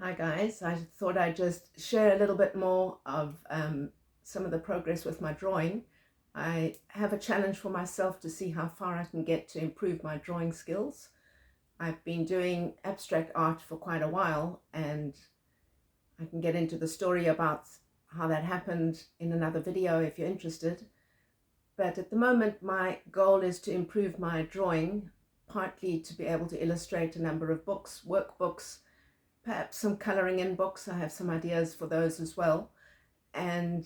Hi guys, I thought I'd just share a little bit more of some of the progress with my drawing. I have a challenge for myself to see how far I can get to improve my drawing skills. I've been doing abstract art for quite a while, and I can get into the story about how that happened in another video if you're interested. But at the moment my goal is to improve my drawing, partly to be able to illustrate a number of books, workbooks, perhaps some coloring in books. I have some ideas for those as well. And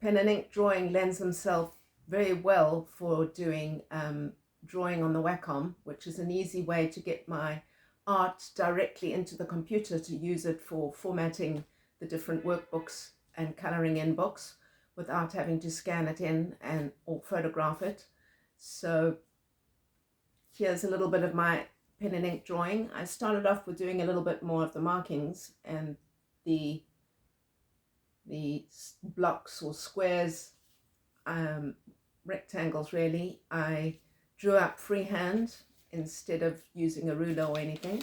pen and ink drawing lends themselves very well for doing drawing on the Wacom, which is an easy way to get my art directly into the computer to use it for formatting the different workbooks and coloring in books without having to scan it in or photograph it. So here's a little bit of my pen and ink drawing. I started off with doing a little bit more of the markings and the blocks or squares, rectangles really. I drew up freehand instead of using a ruler or anything.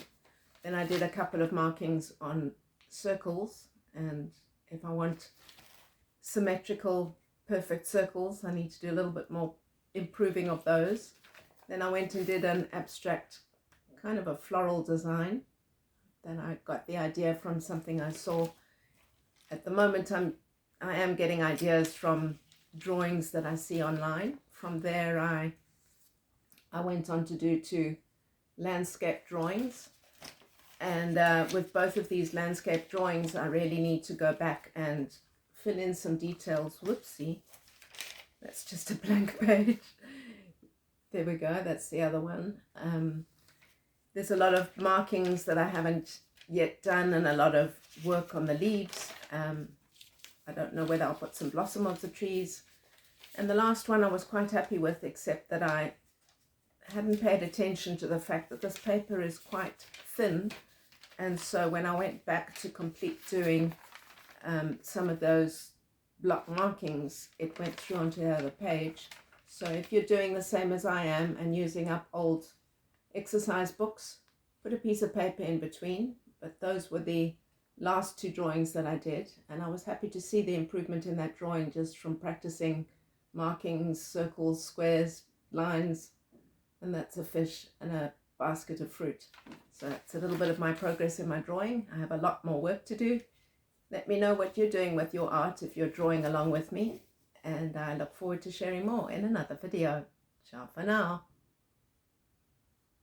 Then I did a couple of markings on circles, and if I want symmetrical perfect circles, I need to do a little bit more improving of those. Then I went and did an abstract kind of a floral design. Then I got the idea from something I saw. At the moment I am getting ideas from drawings that I see online. From there I went on to do 2 landscape drawings, and with both of these landscape drawings I really need to go back and fill in some details. Whoopsie, that's just a blank page. There we go, that's the other one. There's a lot of markings that I haven't yet done and a lot of work on the leaves. I don't know whether I'll put some blossom of the trees. And the last one I was quite happy with, except that I hadn't paid attention to the fact that this paper is quite thin. And so when I went back to complete doing some of those block markings, it went through onto the other page. So if you're doing the same as I am and using up old exercise books, put a piece of paper in between. But those were the last 2 drawings that I did, and I was happy to see the improvement in that drawing just from practicing markings, circles, squares, lines, and that's a fish and a basket of fruit. So that's a little bit of my progress in my drawing. I have a lot more work to do. Let me know what you're doing with your art if you're drawing along with me, and I look forward to sharing more in another video. Ciao for now.